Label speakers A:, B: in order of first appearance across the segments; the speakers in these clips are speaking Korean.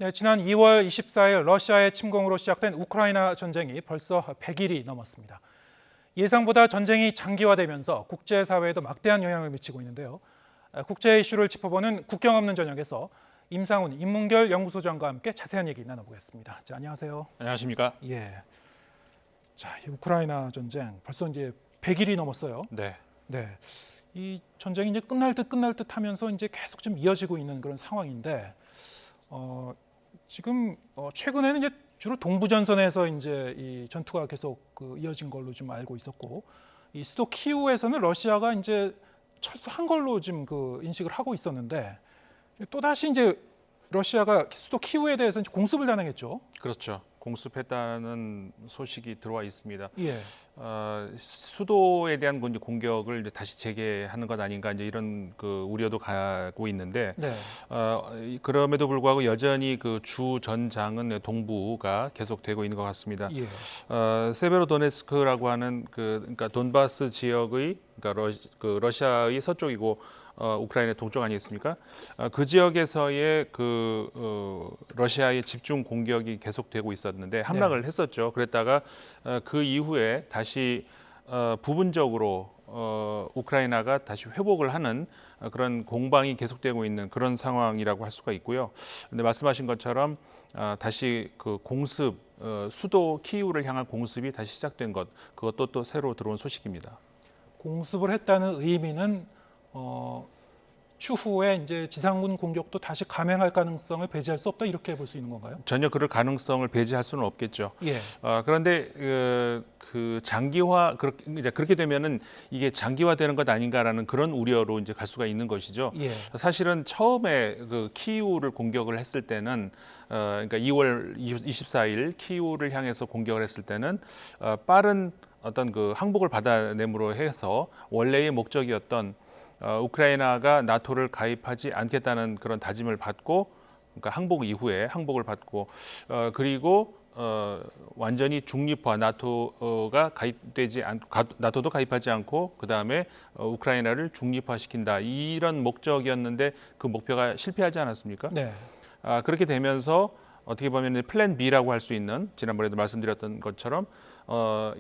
A: 네, 지난 2월 24일 러시아의 침공으로 시작된 우크라이나 전쟁이 벌써 100일이 넘었습니다. 예상보다 전쟁이 장기화되면서 국제사회에도 막대한 영향을 미치고 있는데요. 국제 이슈를 짚어보는 국경 없는 저녁에서 임상훈 인문결 연구소장과 함께 자세한 얘기 나눠보겠습니다. 자, 안녕하세요.
B: 안녕하십니까?
A: 예. 자, 이 우크라이나 전쟁 벌써 이제 100일이 넘었어요.
B: 네.
A: 네. 이 전쟁이 이제 끝날 듯 하면서 이제 계속 좀 이어지고 있는 그런 상황인데 지금 최근에는 이제 주로 동부 전선에서 이제 이 전투가 계속 이어진 걸로 좀 알고 있었고, 이 수도 키우에서는 러시아가 이제 철수한 걸로 지금 인식을 하고 있었는데, 또 다시 이제 러시아가 수도 키우에 대해서 이제 공습을 당했죠.
B: 그렇죠. 공습했다는 소식이 들어와 있습니다.
A: 예.
B: 수도에 대한 이제 공격을 이제 다시 재개하는 것 아닌가 이제 이런 우려도 가고 있는데
A: 네.
B: 그럼에도 불구하고 여전히 주 전장은 동부가 계속되고 있는 것 같습니다.
A: 예.
B: 세베로도네츠크라고 하는 그러니까 돈바스 지역의 그러니까 러시아의 서쪽이고 우크라이나 동쪽 아니겠습니까? 그 지역에서의 러시아의 집중 공격이 계속되고 있었는데 함락을 했었죠. 그랬다가 그 이후에 다시 부분적으로 우크라이나가 다시 회복을 하는 그런 공방이 계속되고 있는 그런 상황이라고 할 수가 있고요. 근데 말씀하신 것처럼 다시 공습 수도 키이우를 향한 공습이 다시 시작된 것, 그것도 또 새로 들어온 소식입니다.
A: 공습을 했다는 의미는 추후에 이제 지상군 공격도 다시 감행할 가능성을 배제할 수 없다, 이렇게 볼 수 있는 건가요?
B: 전혀 그럴 가능성을 배제할 수는 없겠죠.
A: 예.
B: 그런데 그렇게 되면은 이게 장기화되는 것 아닌가라는 그런 우려로 이제 갈 수가 있는 것이죠.
A: 예.
B: 사실은 처음에 키이우를 공격을 했을 때는 그러니까 2월 24일 키이우를 향해서 공격을 했을 때는 빠른 어떤 항복을 받아내므로 해서 원래의 목적이었던 우크라이나가 나토를 가입하지 않겠다는 그런 다짐을 받고, 그러니까 항복 이후에 항복을 받고 그리고 완전히 중립화, 나토가 가입되지 않고 나토도 가입하지 않고 그 다음에 우크라이나를 중립화시킨다, 이런 목적이었는데 그 목표가 실패하지 않았습니까?
A: 네.
B: 그렇게 되면서 어떻게 보면 플랜 B라고 할 수 있는, 지난번에도 말씀드렸던 것처럼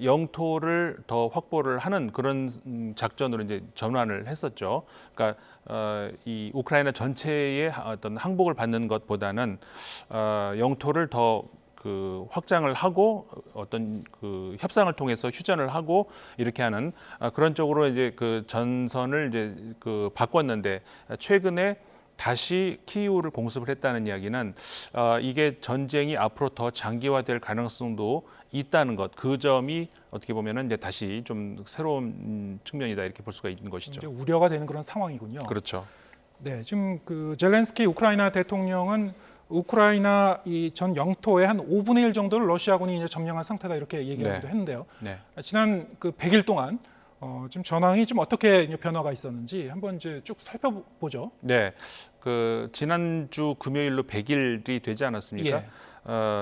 B: 영토를 더 확보를 하는 그런 작전으로 이제 전환을 했었죠. 그러니까 이 우크라이나 전체의 어떤 항복을 받는 것보다는 영토를 더 확장을 하고 어떤 협상을 통해서 휴전을 하고 이렇게 하는 그런 쪽으로 이제 전선을 이제 바꿨는데, 최근에 다시 키이우를 공습을 했다는 이야기는 이게 전쟁이 앞으로 더 장기화될 가능성도 있다는 것, 그 점이 어떻게 보면은 이제 다시 좀 새로운 측면이다, 이렇게 볼 수가 있는 것이죠.
A: 이제 우려가 되는 그런 상황이군요.
B: 그렇죠.
A: 네, 지금 젤렌스키 우크라이나 대통령은 우크라이나 이 전 영토의 한 5분의 1 정도를 러시아군이 이제 점령한 상태다, 이렇게 얘기하기도 했는데요.
B: 네.
A: 지난 100일 동안 지금 전황이 좀 어떻게 변화가 있었는지 한번 이제 쭉 살펴보죠.
B: 네, 지난주 금요일로 100일이 되지 않았습니까?
A: 예.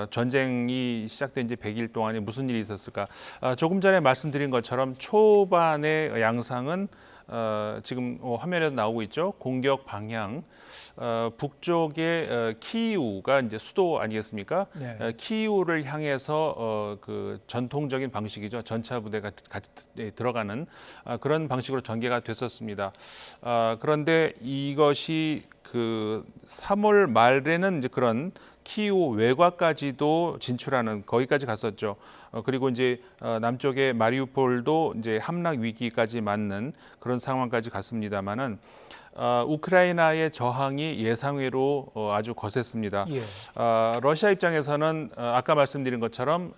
B: 전쟁이 시작된 지 100일 동안에 무슨 일이 있었을까? 조금 전에 말씀드린 것처럼 초반의 양상은 지금 화면에도 나오고 있죠. 공격 방향, 북쪽의 키이우가 이제 수도 아니겠습니까?
A: 네.
B: 키이우를 향해서 전통적인 방식이죠. 전차 부대가 같이 들어가는 그런 방식으로 전개가 됐었습니다. 그런데 이것이 3월 말에는 이제 그런 키이우 외곽까지도 진출하는, 거기까지 갔었죠. 그리고 이제 남쪽의 마리우폴도 이제 함락 위기까지 맞는 그런 상황까지 갔습니다만은 우크라이나의 저항이 예상외로 아주 거셌습니다.
A: 예.
B: 러시아 입장에서는 아까 말씀드린 것처럼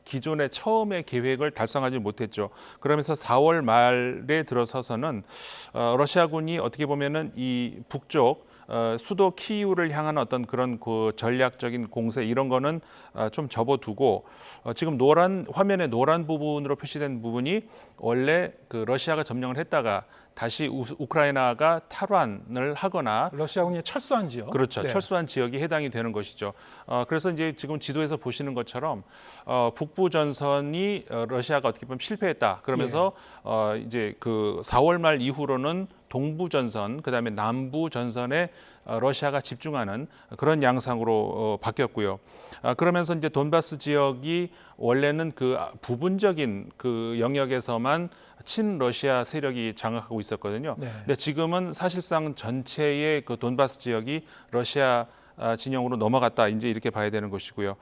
B: 기존의 처음의 계획을 달성하지 못했죠. 그러면서 4월 말에 들어서서는 러시아군이 어떻게 보면은 이 북쪽 수도 키이우를 향한 어떤 그런 전략적인 공세, 이런 거는 좀 접어두고 지금 화면에 노란 부분으로 표시된 부분이 원래 러시아가 점령을 했다가 다시 우크라이나가 탈환을 하거나
A: 러시아군이 철수한 지역.
B: 그렇죠.
A: 네.
B: 철수한 지역이 해당이 되는 것이죠. 그래서 이제 지금 지도에서 보시는 것처럼 북부 전선이 러시아가 어떻게 보면 실패했다. 그러면서 이제 4월 말 이후로는 동부 전선, 그다음에 남부 전선에 러시아가 집중하는 그런 양상으로 바뀌었고요. 그러면서 이제 돈바스 지역이 원래는 그 부분적인 그 영역에서만 친러시아 세력이 장악하고 있었거든요.
A: 네.
B: 근데 지금은 사실상 전체의 그 돈바스 지역이 러시아 진영으로 넘어갔다, 이제 이렇게 봐야 되는 것이고요.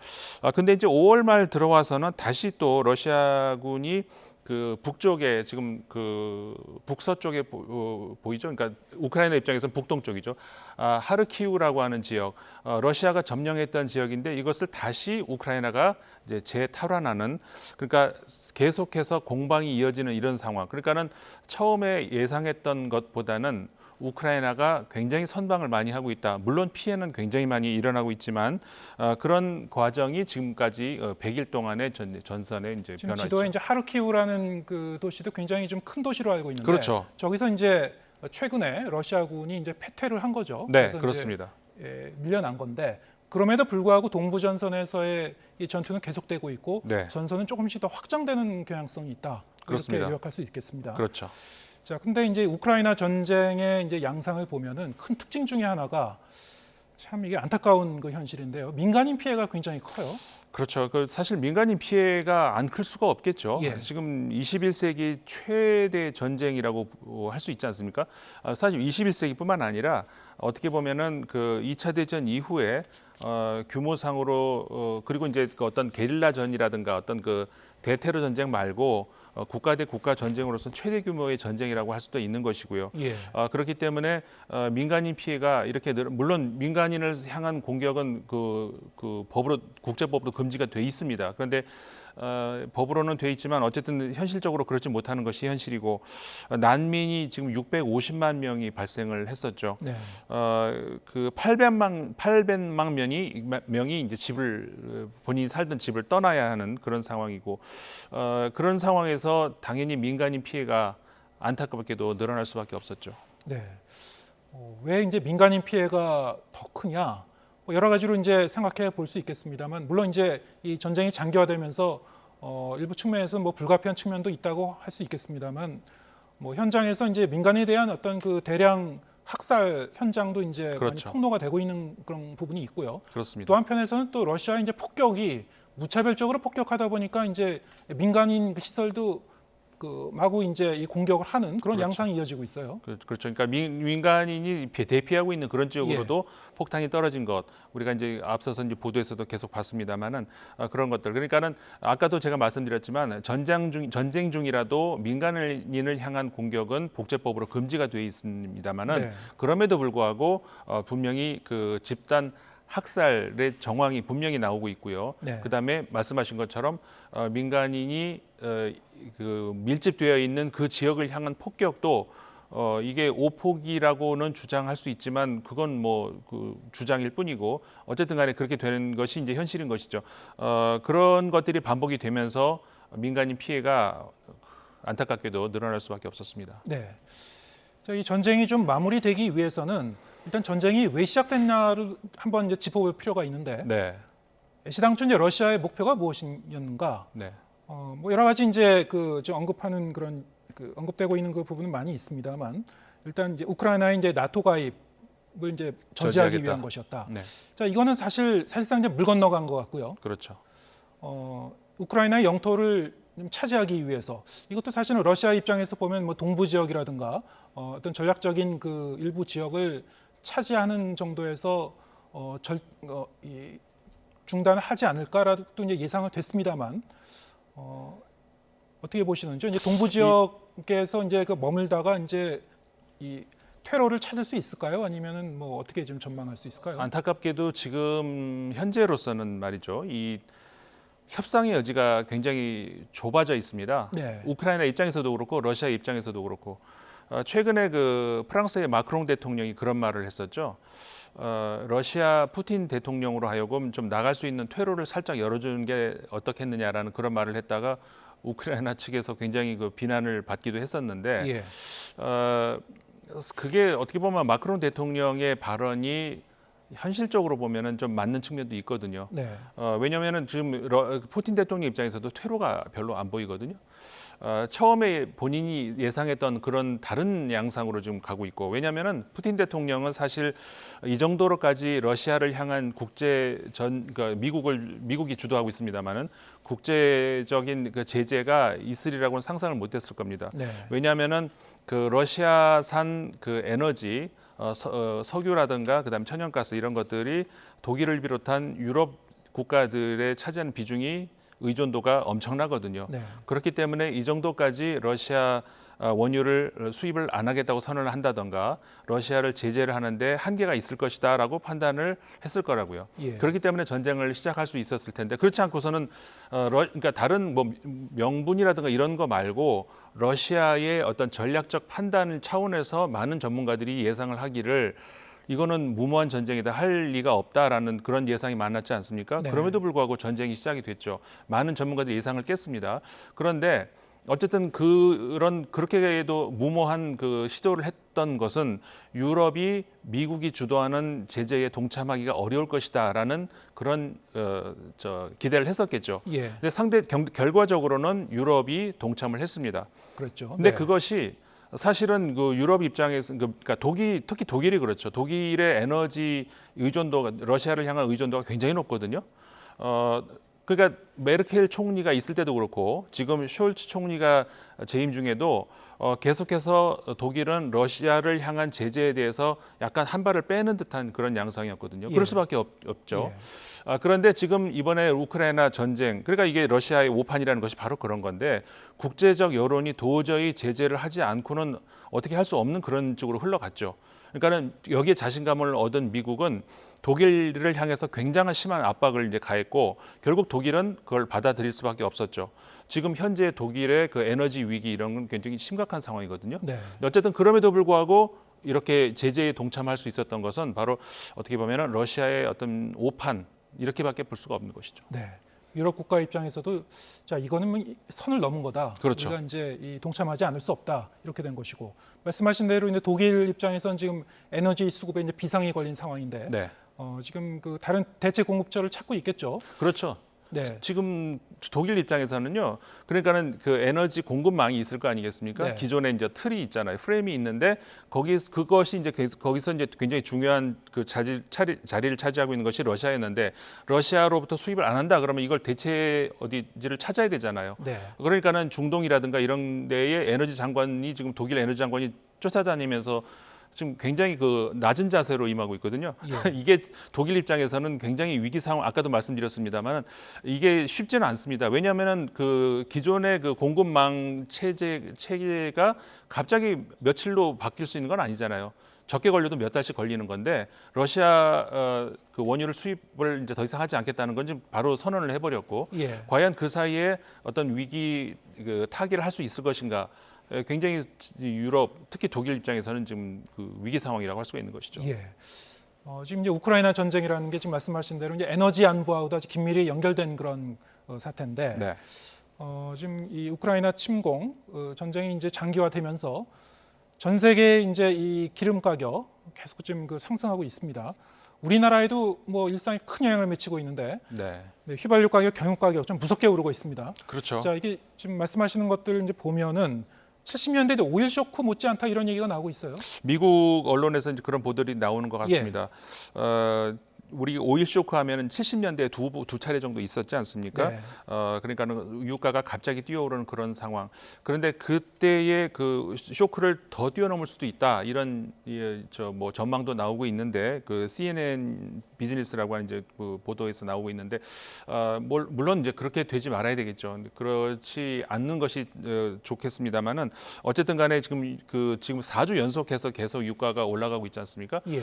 B: 근데 이제 5월 말 들어와서는 다시 또 러시아군이 그 북쪽에 지금 그 북서쪽에 보이죠. 그러니까 우크라이나 입장에서는 북동쪽이죠. 하르키우라고 하는 지역, 러시아가 점령했던 지역인데 이것을 다시 우크라이나가 이제 재탈환하는, 그러니까 계속해서 공방이 이어지는 이런 상황. 그러니까는 처음에 예상했던 것보다는 우크라이나가 굉장히 선방을 많이 하고 있다. 물론 피해는 굉장히 많이 일어나고 있지만 그런 과정이 지금까지 100일 동안의 전선에 이제
A: 지금
B: 변화했죠.
A: 지도에 이제 하르키우라는 그 도시도 굉장히 좀 큰 도시로 알고 있는데
B: 그렇죠.
A: 저기서 이제 최근에 러시아군이 이제 패퇴를 한 거죠.
B: 네,
A: 그래서
B: 그렇습니다.
A: 이제 밀려난 건데 그럼에도 불구하고 동부 전선에서의 이 전투는 계속되고 있고
B: 네.
A: 전선은 조금씩 더 확장되는 경향성이 있다.
B: 그렇습니다.
A: 이렇게 요약할 수 있겠습니다.
B: 그렇죠.
A: 자, 근데 이제 우크라이나 전쟁의 이제 양상을 보면은 큰 특징 중에 하나가 참 이게 안타까운 그 현실인데요. 민간인 피해가 굉장히 커요.
B: 그렇죠. 그 사실 민간인 피해가 안 클 수가 없겠죠.
A: 예.
B: 지금 21세기 최대 전쟁이라고 할 수 있지 않습니까? 사실 21세기뿐만 아니라 어떻게 보면은 그 2차 대전 이후에 규모상으로 그리고 이제 그 어떤 게릴라전이라든가 어떤 그 대테러 전쟁 말고 국가 대 국가 전쟁으로서 최대 규모의 전쟁이라고 할 수도 있는 것이고요.
A: 예.
B: 그렇기 때문에 민간인 피해가 이렇게 물론 민간인을 향한 공격은 그 법으로 국제법으로 금지가 돼 있습니다. 그런데 법으로는 돼 있지만 어쨌든 현실적으로 그렇지 못하는 것이 현실이고 난민이 지금 650만 명이 발생을 했었죠.
A: 네.
B: 그 800만 명이 이제 집을 본인이 살던 집을 떠나야 하는 그런 상황이고 그런 상황에서 당연히 민간인 피해가 안타깝게도 늘어날 수밖에 없었죠.
A: 네. 왜 이제 민간인 피해가 더 크냐? 뭐 여러 가지로 이제 생각해 볼 수 있겠습니다만 물론 이제 이 전쟁이 장기화되면서 일부 측면에서 뭐 불가피한 측면도 있다고 할 수 있겠습니다만 뭐 현장에서 이제 민간에 대한 어떤 그 대량 학살 현장도 이제
B: 그렇죠.
A: 많이 폭로가 되고 있는 그런 부분이 있고요.
B: 그렇습니다.
A: 또 한편에서는 또 러시아의 이제 폭격이 무차별적으로 폭격하다 보니까 이제 민간인 시설도 그 마구 이제 이 공격을 하는 그런
B: 그렇죠.
A: 양상이 이어지고 있어요.
B: 그렇죠. 그러니까 민간인이 대피하고 있는 그런 지역으로도 폭탄이 떨어진 것, 우리가 이제 앞서서 이제 보도에서도 계속 봤습니다만은 그런 것들. 그러니까는 아까도 제가 말씀드렸지만 전쟁 중이라도 민간인을 향한 공격은 복제법으로 금지가 돼 있습니다만은
A: 네.
B: 그럼에도 불구하고 분명히 그 집단 학살의 정황이 분명히 나오고 있고요.
A: 네.
B: 그다음에 말씀하신 것처럼 민간인이 그 밀집되어 있는 그 지역을 향한 폭격도 이게 오폭이라고는 주장할 수 있지만 그건 뭐 그 주장일 뿐이고 어쨌든 간에 그렇게 되는 것이 이제 현실인 것이죠. 그런 것들이 반복이 되면서 민간인 피해가 안타깝게도 늘어날 수밖에 없었습니다.
A: 네. 자, 이 전쟁이 좀 마무리되기 위해서는 일단 전쟁이 왜 시작됐냐를 한번 이제 짚어볼 필요가 있는데
B: 네,
A: 시당초 이제 러시아의 목표가 무엇이었는가?
B: 네,
A: 뭐 여러 가지 이제 그 지금 언급하는 그런 그 언급되고 있는 그 부분은 많이 있습니다만 일단 이제 우크라이나의 이제 나토 가입을 이제 저지하기
B: 저지하겠다.
A: 위한 것이었다.
B: 네,
A: 자, 이거는 사실상 이제 물 건너간 것 같고요.
B: 그렇죠.
A: 우크라이나의 영토를 좀 차지하기 위해서 이것도 사실은 러시아 입장에서 보면 뭐 동부 지역이라든가 어떤 전략적인 그 일부 지역을 차지하는 정도에서 중단을 하지 않을까라도 이제 예상은 됐습니다만 어떻게 보시는지 이제 동부 지역에서 이제 그 머물다가 이제 이 퇴로를 찾을 수 있을까요? 아니면은 뭐 어떻게 좀 전망할 수 있을까요?
B: 안타깝게도 지금 현재로서는 말이죠. 이 협상의 여지가 굉장히 좁아져 있습니다.
A: 네.
B: 우크라이나 입장에서도 그렇고 러시아 입장에서도 그렇고 최근에 그 프랑스의 마크롱 대통령이 그런 말을 했었죠. 러시아 푸틴 대통령으로 하여금 좀 나갈 수 있는 퇴로를 살짝 열어주는 게 어떻겠느냐라는 그런 말을 했다가 우크라이나 측에서 굉장히 그 비난을 받기도 했었는데
A: 예.
B: 그게 어떻게 보면 마크롱 대통령의 발언이 현실적으로 보면은 좀 맞는 측면도 있거든요.
A: 네.
B: 왜냐하면은 지금 푸틴 대통령 입장에서도 퇴로가 별로 안 보이거든요. 처음에 본인이 예상했던 그런 다른 양상으로 좀 가고 있고, 왜냐하면은 푸틴 대통령은 사실 이 정도로까지 러시아를 향한 그러니까 미국이 주도하고 있습니다만은 국제적인 그 제재가 있으리라고는 상상을 못했을 겁니다.
A: 네.
B: 왜냐하면은 그 러시아산 그 에너지, 석유라든가 그다음 천연가스 이런 것들이 독일을 비롯한 유럽 국가들의 차지하는 비중이 의존도가 엄청나거든요.
A: 네.
B: 그렇기 때문에 이 정도까지 러시아 원유를 수입을 안 하겠다고 선언을 한다던가 러시아를 제재를 하는데 한계가 있을 것이다라고 판단을 했을 거라고요.
A: 예.
B: 그렇기 때문에 전쟁을 시작할 수 있었을 텐데 그렇지 않고서는 그러니까 다른 뭐 명분이라든가 이런 거 말고 러시아의 어떤 전략적 판단 차원에서 많은 전문가들이 예상을 하기를 이거는 무모한 전쟁이다 할 리가 없다라는 그런 예상이 많았지 않습니까?
A: 네.
B: 그럼에도 불구하고 전쟁이 시작이 됐죠. 많은 전문가들이 예상을 깼습니다. 그런데 어쨌든 그렇게도 무모한 그 시도를 했던 것은 유럽이 미국이 주도하는 제재에 동참하기가 어려울 것이다라는 그런 기대를 했었겠죠.
A: 예.
B: 근데 결과적으로는 유럽이 동참을 했습니다.
A: 그렇죠.
B: 근데
A: 네.
B: 그것이 사실은 그 유럽 입장에서 그러니까 특히 독일이 그렇죠. 독일의 에너지 의존도가 러시아를 향한 의존도가 굉장히 높거든요. 그러니까 메르켈 총리가 있을 때도 그렇고 지금 숄츠 총리가 재임 중에도 계속해서 독일은 러시아를 향한 제재에 대해서 약간 한 발을 빼는 듯한 그런 양상이었거든요.
A: 예.
B: 그럴 수밖에 없죠.
A: 예.
B: 그런데 지금 이번에 우크라이나 전쟁, 그러니까 이게 러시아의 오판이라는 것이 바로 그런 건데 국제적 여론이 도저히 제재를 하지 않고는 어떻게 할 수 없는 그런 쪽으로 흘러갔죠. 그러니까는 여기에 자신감을 얻은 미국은 독일을 향해서 굉장한 심한 압박을 이제 가했고 결국 독일은 그걸 받아들일 수밖에 없었죠. 지금 현재 독일의 그 에너지 위기 이런 건 굉장히 심각한 상황이거든요.
A: 네.
B: 어쨌든 그럼에도 불구하고 이렇게 제재에 동참할 수 있었던 것은 바로 어떻게 보면은 러시아의 어떤 오판 이렇게밖에 볼 수가 없는 것이죠.
A: 네. 유럽 국가 입장에서도 자 이거는 뭐 선을 넘은 거다.
B: 그렇죠.
A: 우리가 이제 동참하지 않을 수 없다 이렇게 된 것이고 말씀하신 대로 이제 독일 입장에서는 지금 에너지 수급에 이제 비상이 걸린 상황인데
B: 네,
A: 지금 그 다른 대체 공급처를 찾고 있겠죠.
B: 그렇죠.
A: 네.
B: 지금 독일 입장에서는요. 그러니까는 그 에너지 공급망이 있을 거 아니겠습니까?
A: 네.
B: 기존에 이제 틀이 있잖아요. 프레임이 있는데 그것이 이제 거기서 이제 굉장히 중요한 그 자리를 차지하고 있는 것이 러시아였는데 러시아로부터 수입을 안 한다 그러면 이걸 대체 어디지를 찾아야 되잖아요.
A: 네.
B: 그러니까는 중동이라든가 이런 데에 에너지 장관이 지금 독일 에너지 장관이 쫓아다니면서 지금 굉장히 그 낮은 자세로 임하고 있거든요.
A: 예.
B: 이게 독일 입장에서는 굉장히 위기 상황, 아까도 말씀드렸습니다만 이게 쉽지는 않습니다. 왜냐하면은 그 기존의 그 공급망 체계가 갑자기 며칠로 바뀔 수 있는 건 아니잖아요. 적게 걸려도 몇 달씩 걸리는 건데 러시아 그 원유를 수입을 이제 더 이상 하지 않겠다는 건 지금 바로 선언을 해버렸고
A: 예.
B: 과연 그 사이에 어떤 위기 그 타개를 할 수 있을 것인가? 굉장히 유럽, 특히 독일 입장에서는 지금 그 위기 상황이라고 할 수가 있는 것이죠.
A: 예. 지금 이제 우크라이나 전쟁이라는 게 지금 말씀하신 대로 이제 에너지 안보하고도 아주 긴밀히 연결된 그런 사태인데
B: 네.
A: 지금 이 우크라이나 침공 전쟁이 이제 장기화되면서 전 세계 이제 이 기름 가격 계속 지금 그 상승하고 있습니다. 우리나라에도 뭐 일상에 큰 영향을 미치고 있는데
B: 네.
A: 휘발유 가격, 경유 가격 좀 무섭게 오르고 있습니다.
B: 그렇죠.
A: 자 이게 지금 말씀하시는 것들 이제 보면은 70년대도 오일 쇼크 못지않다 이런 얘기가 나오고 있어요.
B: 미국 언론에서 이제 그런 보도들이 나오는 것 같습니다. 우리 오일 쇼크 하면은 70년대에 두 차례 정도 있었지 않습니까?
A: 네.
B: 그러니까는 유가가 갑자기 뛰어오르는 그런 상황. 그런데 그때의 그 쇼크를 더 뛰어넘을 수도 있다 이런 뭐 전망도 나오고 있는데 그 CNN 비즈니스라고 하는 이제 그 보도에서 나오고 있는데 물론 이제 그렇게 되지 말아야 되겠죠. 그렇지 않는 것이 좋겠습니다만은 어쨌든간에 지금 4주 연속해서 계속 유가가 올라가고 있지 않습니까?
A: 예.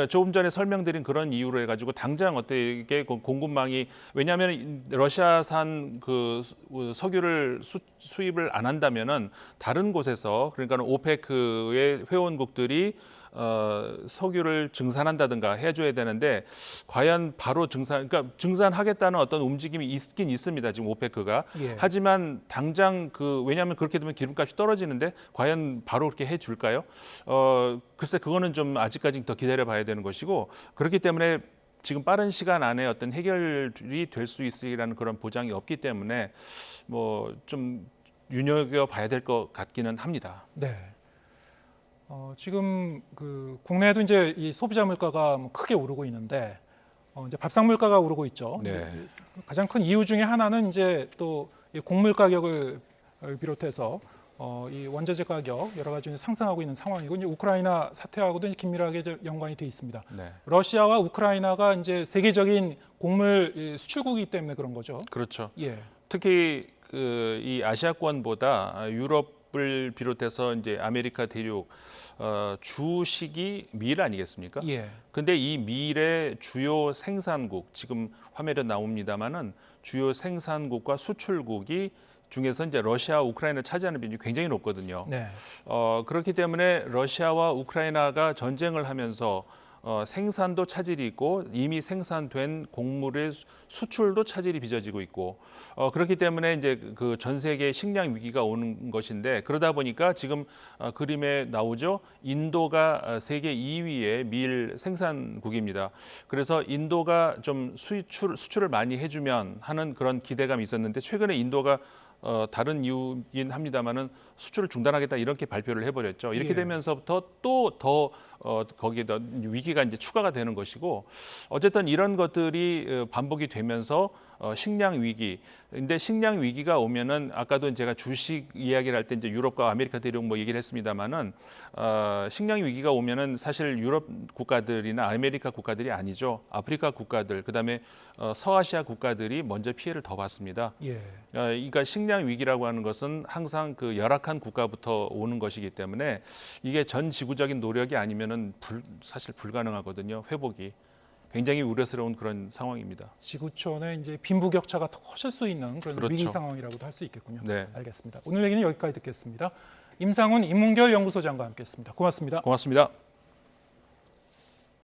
B: 조금 전에 설명드린 그런 이유로 해가지고 당장 어떻게 공급망이 왜냐하면 러시아산 그 석유를 수입을 안 한다면은 다른 곳에서 그러니까 오페크의 회원국들이 석유를 증산한다든가 해줘야 되는데 과연 바로 그러니까 증산하겠다는 어떤 움직임이 있긴 있습니다. 지금 오페크가.
A: 예.
B: 하지만 당장 왜냐하면 그렇게 되면 기름값이 떨어지는데 과연 바로 그렇게 해줄까요? 글쎄 그거는 좀 아직까지 더 기다려봐야 되는 것이고 그렇기 때문에 지금 빠른 시간 안에 어떤 해결이 될 수 있으리라는 그런 보장이 없기 때문에 뭐 좀 눈여겨봐야 될 것 같기는 합니다.
A: 네. 지금 국내에도 이제 이 소비자 물가가 뭐 크게 오르고 있는데 이제 밥상 물가가 오르고 있죠.
B: 네.
A: 가장 큰 이유 중에 하나는 이제 또 이 곡물 가격을 비롯해서 이 원자재 가격 여러 가지 상승하고 있는 상황이고 이제 우크라이나 사태하고도 긴밀하게 연관이 돼 있습니다.
B: 네.
A: 러시아와 우크라이나가 이제 세계적인 곡물 수출국이기 때문에 그런 거죠.
B: 그렇죠.
A: 예.
B: 특히 이 아시아권보다 유럽을 비롯해서 이제 아메리카 대륙 주식이 밀 아니겠습니까?
A: 예.
B: 근데 이 밀의 주요 생산국 지금 화면에 나옵니다만은 주요 생산국과 수출국이 중에서 이제 러시아, 우크라이나 차지하는 비율이 굉장히 높거든요.
A: 네.
B: 그렇기 때문에 러시아와 우크라이나가 전쟁을 하면서 생산도 차질이 있고 이미 생산된 곡물의 수출도 차질이 빚어지고 있고 그렇기 때문에 이제 그 전 세계 식량 위기가 오는 것인데 그러다 보니까 지금 그림에 나오죠. 인도가 세계 2위의 밀 생산국입니다. 그래서 인도가 좀 수출을 많이 해주면 하는 그런 기대감이 있었는데 최근에 인도가 다른 이유긴 합니다만은 수출을 중단하겠다 이렇게 발표를 해버렸죠. 이렇게
A: 예.
B: 되면서부터 또 더 거기에 더 위기가 이제 추가가 되는 것이고 어쨌든 이런 것들이 반복이 되면서 식량 위기. 근데 식량 위기가 오면은 아까도 제가 주식 이야기를 할 때 이제 유럽과 아메리카 대륙 뭐 얘기를 했습니다만은 식량 위기가 오면은 사실 유럽 국가들이나 아메리카 국가들이 아니죠. 아프리카 국가들 그다음에 서아시아 국가들이 먼저 피해를 더 봤습니다.
A: 예.
B: 그러니까 식량 위기라고 하는 것은 항상 그 열악한 국가부터 오는 것이기 때문에 이게 전 지구적인 노력이 아니면은 사실 불가능하거든요. 회복이 굉장히 우려스러운 그런 상황입니다.
A: 지구촌의 이제 빈부격차가 더 커질 수 있는 그런
B: 그렇죠.
A: 위기 상황이라고도 할 수 있겠군요.
B: 네.
A: 알겠습니다. 오늘 얘기는 여기까지 듣겠습니다. 임상훈 인문결 연구소장과 함께했습니다. 고맙습니다.
B: 고맙습니다.